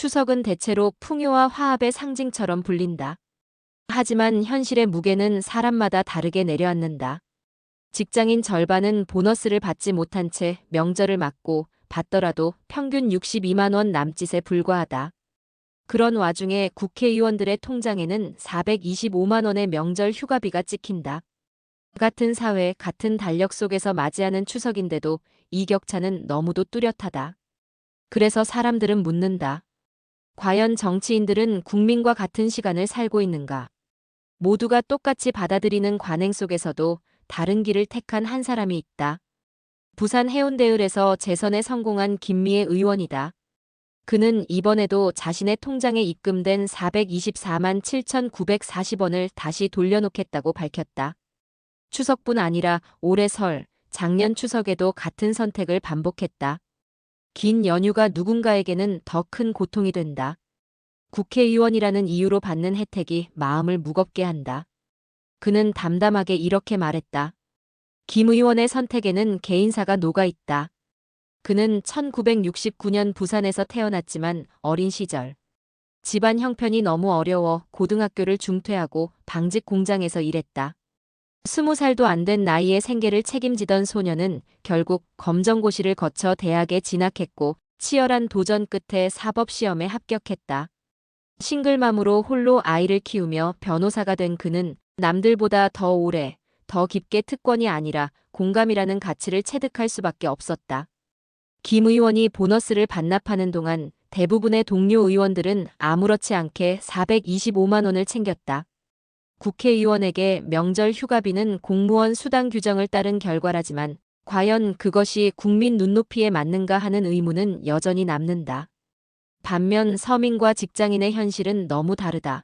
추석은 대체로 풍요와 화합의 상징처럼 불린다. 하지만 현실의 무게는 사람마다 다르게 내려앉는다. 직장인 절반은 보너스를 받지 못한 채 명절을 맞고 받더라도 평균 62만 원 남짓에 불과하다. 그런 와중에 국회의원들의 통장에는 425만 원의 명절 휴가비가 찍힌다. 같은 사회, 같은 달력 속에서 맞이하는 추석인데도 이 격차는 너무도 뚜렷하다. 그래서 사람들은 묻는다. 과연 정치인들은 국민과 같은 시간을 살고 있는가? 모두가 똑같이 받아들이는 관행 속에서도 다른 길을 택한 한 사람이 있다. 부산 해운대을에서 재선에 성공한 김미애 의원이다. 그는 이번에도 자신의 통장에 입금된 424만 7,940원을 다시 돌려놓겠다고 밝혔다. 추석뿐 아니라 올해 설, 작년 추석에도 같은 선택을 반복했다. 긴 연휴가 누군가에게는 더 큰 고통이 된다. 국회의원이라는 이유로 받는 혜택이 마음을 무겁게 한다. 그는 담담하게 이렇게 말했다. 김 의원의 선택에는 개인사가 녹아있다. 그는 1969년 부산에서 태어났지만 어린 시절 집안 형편이 너무 어려워 고등학교를 중퇴하고 방직 공장에서 일했다. 20살도 안 된 나이에 생계를 책임지던 소녀는 결국 검정고시를 거쳐 대학에 진학했고 치열한 도전 끝에 사법시험에 합격했다. 싱글맘으로 홀로 아이를 키우며 변호사가 된 그는 남들보다 더 오래, 더 깊게 특권이 아니라 공감이라는 가치를 체득할 수밖에 없었다. 김 의원이 보너스를 반납하는 동안 대부분의 동료 의원들은 아무렇지 않게 425만 원을 챙겼다. 국회의원에게 명절 휴가비는 공무원 수당 규정을 따른 결과라지만 과연 그것이 국민 눈높이에 맞는가 하는 의문은 여전히 남는다. 반면 서민과 직장인의 현실은 너무 다르다.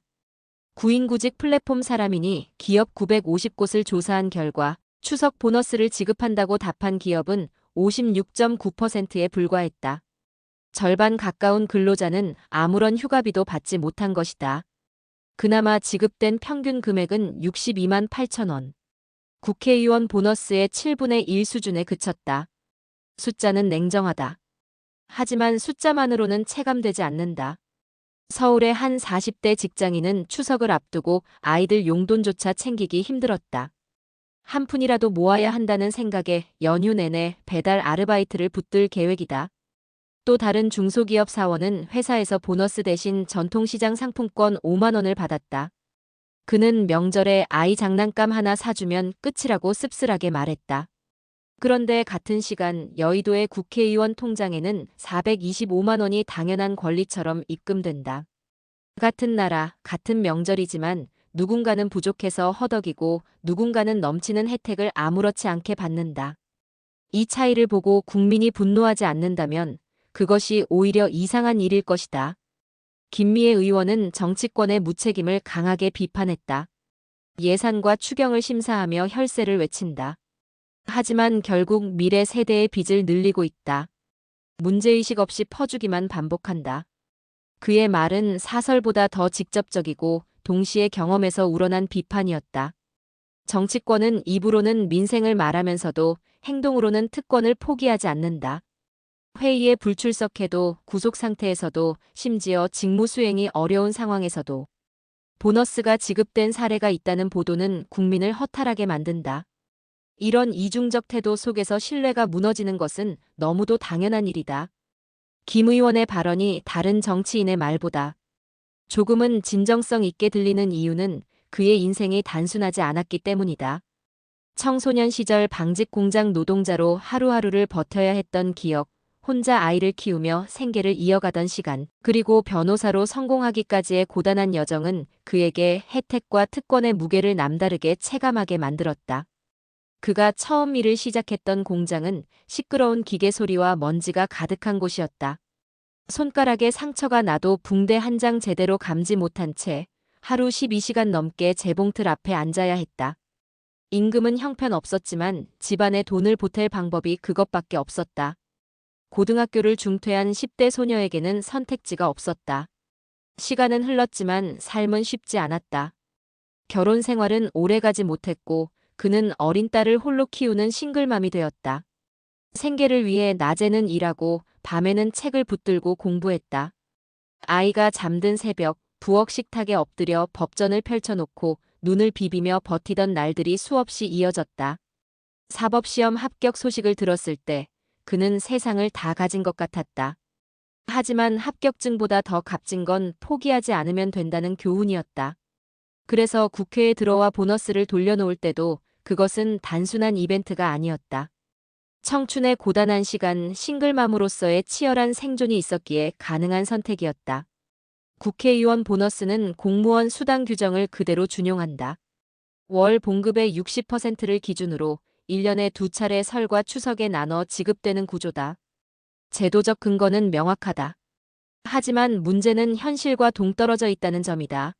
구인구직 플랫폼 사람이니 기업 950곳을 조사한 결과 추석 보너스를 지급한다고 답한 기업은 56.9%에 불과했다. 절반 가까운 근로자는 아무런 휴가비도 받지 못한 것이다. 그나마 지급된 평균 금액은 62만 8천 원. 국회의원 보너스의 7분의 1 수준에 그쳤다. 숫자는 냉정하다. 하지만 숫자만으로는 체감되지 않는다. 서울의 한 40대 직장인은 추석을 앞두고 아이들 용돈조차 챙기기 힘들었다. 한 푼이라도 모아야 한다는 생각에 연휴 내내 배달 아르바이트를 붙들 계획이다. 또 다른 중소기업 사원은 회사에서 보너스 대신 전통시장 상품권 5만 원을 받았다. 그는 명절에 아이 장난감 하나 사주면 끝이라고 씁쓸하게 말했다. 그런데 같은 시간 여의도의 국회의원 통장에는 425만 원이 당연한 권리처럼 입금된다. 같은 나라, 같은 명절이지만 누군가는 부족해서 허덕이고 누군가는 넘치는 혜택을 아무렇지 않게 받는다. 이 차이를 보고 국민이 분노하지 않는다면 그것이 오히려 이상한 일일 것이다. 김미애 의원은 정치권의 무책임을 강하게 비판했다. 예산과 추경을 심사하며 혈세를 외친다. 하지만 결국 미래 세대의 빚을 늘리고 있다. 문제의식 없이 퍼주기만 반복한다. 그의 말은 사설보다 더 직접적이고 동시에 경험에서 우러난 비판이었다. 정치권은 입으로는 민생을 말하면서도 행동으로는 특권을 포기하지 않는다. 회의에 불출석해도 구속 상태에서도 심지어 직무 수행이 어려운 상황에서도 보너스가 지급된 사례가 있다는 보도는 국민을 허탈하게 만든다. 이런 이중적 태도 속에서 신뢰가 무너지는 것은 너무도 당연한 일이다. 김 의원의 발언이 다른 정치인의 말보다 조금은 진정성 있게 들리는 이유는 그의 인생이 단순하지 않았기 때문이다. 청소년 시절 방직 공장 노동자로 하루하루를 버텨야 했던 기억, 혼자 아이를 키우며 생계를 이어가던 시간, 그리고 변호사로 성공하기까지의 고단한 여정은 그에게 혜택과 특권의 무게를 남다르게 체감하게 만들었다. 그가 처음 일을 시작했던 공장은 시끄러운 기계 소리와 먼지가 가득한 곳이었다. 손가락에 상처가 나도 붕대 한 장 제대로 감지 못한 채 하루 12시간 넘게 재봉틀 앞에 앉아야 했다. 임금은 형편없었지만 집안에 돈을 보탤 방법이 그것밖에 없었다. 고등학교를 중퇴한 10대 소녀에게는 선택지가 없었다. 시간은 흘렀지만 삶은 쉽지 않았다. 결혼 생활은 오래가지 못했고 그는 어린 딸을 홀로 키우는 싱글맘이 되었다. 생계를 위해 낮에는 일하고 밤에는 책을 붙들고 공부했다. 아이가 잠든 새벽, 부엌 식탁에 엎드려 법전을 펼쳐놓고 눈을 비비며 버티던 날들이 수없이 이어졌다. 사법시험 합격 소식을 들었을 때 그는 세상을 다 가진 것 같았다. 하지만 합격증보다 더 값진 건 포기하지 않으면 된다는 교훈이었다. 그래서 국회에 들어와 보너스를 돌려놓을 때도 그것은 단순한 이벤트가 아니었다. 청춘의 고단한 시간, 싱글맘으로서의 치열한 생존이 있었기에 가능한 선택이었다. 국회의원 보너스는 공무원 수당 규정을 그대로 준용한다. 월 봉급의 60%를 기준으로 1년에 2차례 설과 추석에 나눠 지급되는 구조다. 제도적 근거는 명확하다. 하지만 문제는 현실과 동떨어져 있다는 점이다.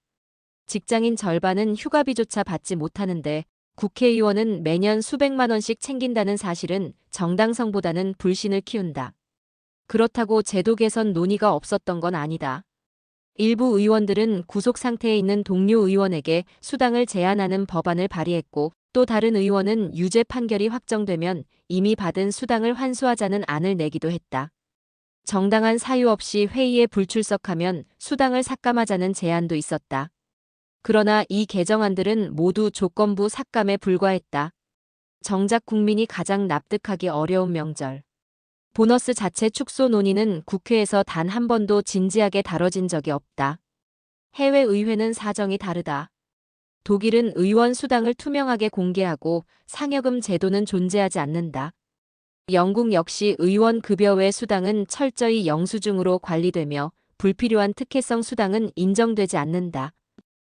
직장인 절반은 휴가비조차 받지 못하는데 국회의원은 매년 수백만 원씩 챙긴다는 사실은 정당성보다는 불신을 키운다. 그렇다고 제도 개선 논의가 없었던 건 아니다. 일부 의원들은 구속 상태에 있는 동료 의원에게 수당을 제한하는 법안을 발의했고 또 다른 의원은 유죄 판결이 확정되면 이미 받은 수당을 환수하자는 안을 내기도 했다. 정당한 사유 없이 회의에 불출석하면 수당을 삭감하자는 제안도 있었다. 그러나 이 개정안들은 모두 조건부 삭감에 불과했다. 정작 국민이 가장 납득하기 어려운 명절. 보너스 자체 축소 논의는 국회에서 단 한 번도 진지하게 다뤄진 적이 없다. 해외 의회는 사정이 다르다. 독일은 의원 수당을 투명하게 공개하고 상여금 제도는 존재하지 않는다. 영국 역시 의원 급여 외 수당은 철저히 영수증으로 관리되며 불필요한 특혜성 수당은 인정되지 않는다.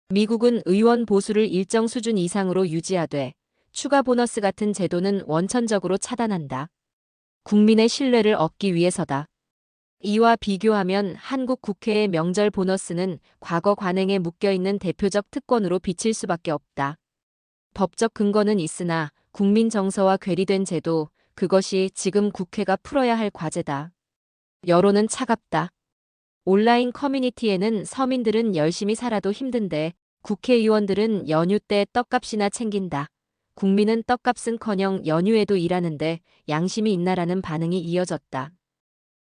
미국은 의원 보수를 일정 수준 이상으로 유지하되 추가 보너스 같은 제도는 원천적으로 차단한다. 국민의 신뢰를 얻기 위해서다. 이와 비교하면 한국 국회의 명절 보너스는 과거 관행에 묶여있는 대표적 특권으로 비칠 수밖에 없다. 법적 근거는 있으나 국민 정서와 괴리된 제도, 그것이 지금 국회가 풀어야 할 과제다. 여론은 차갑다. 온라인 커뮤니티에는 서민들은 열심히 살아도 힘든데 국회의원들은 연휴 때 떡값이나 챙긴다. 국민은 떡값은커녕 연휴에도 일하는데 양심이 있나라는 반응이 이어졌다.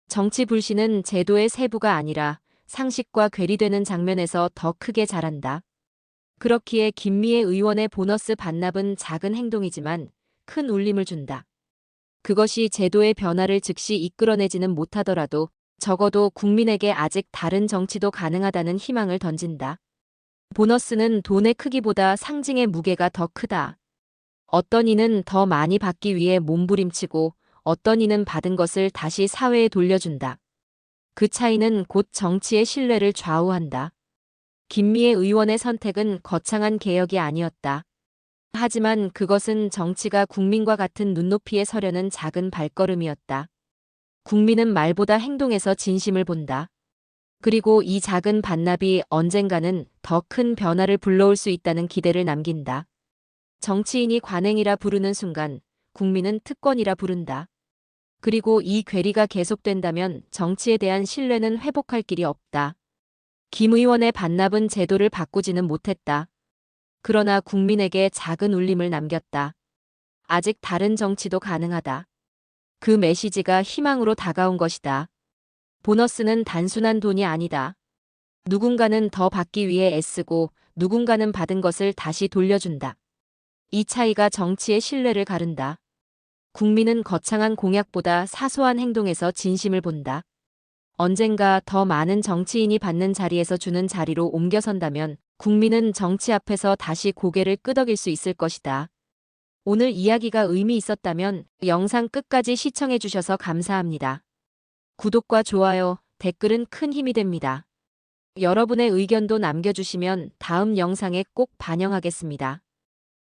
정치 불신은 제도의 세부가 아니라 상식과 괴리되는 장면에서 더 크게 자란다. 그렇기에 김미애 의원의 보너스 반납은 작은 행동이지만 큰 울림을 준다. 그것이 제도의 변화를 즉시 이끌어내지는 못하더라도 적어도 국민에게 아직 다른 정치도 가능하다는 희망을 던진다. 보너스는 돈의 크기보다 상징의 무게가 더 크다. 어떤 이는 더 많이 받기 위해 몸부림치고 어떤 이는 받은 것을 다시 사회에 돌려준다. 그 차이는 곧 정치의 신뢰를 좌우한다. 김미애 의원의 선택은 거창한 개혁이 아니었다. 하지만 그것은 정치가 국민과 같은 눈높이에 서려는 작은 발걸음이었다. 국민은 말보다 행동에서 진심을 본다. 그리고 이 작은 반납이 언젠가는 더 큰 변화를 불러올 수 있다는 기대를 남긴다. 정치인이 관행이라 부르는 순간 국민은 특권이라 부른다. 그리고 이 괴리가 계속된다면 정치에 대한 신뢰는 회복할 길이 없다. 김 의원의 반납은 제도를 바꾸지는 못했다. 그러나 국민에게 작은 울림을 남겼다. 아직 다른 정치도 가능하다. 그 메시지가 희망으로 다가온 것이다. 보너스는 단순한 돈이 아니다. 누군가는 더 받기 위해 애쓰고 누군가는 받은 것을 다시 돌려준다. 이 차이가 정치의 신뢰를 가른다. 국민은 거창한 공약보다 사소한 행동에서 진심을 본다. 언젠가 더 많은 정치인이 받는 자리에서 주는 자리로 옮겨선다면 국민은 정치 앞에서 다시 고개를 끄덕일 수 있을 것이다. 오늘 이야기가 의미 있었다면 영상 끝까지 시청해 주셔서 감사합니다. 구독과 좋아요, 댓글은 큰 힘이 됩니다. 여러분의 의견도 남겨주시면 다음 영상에 꼭 반영하겠습니다.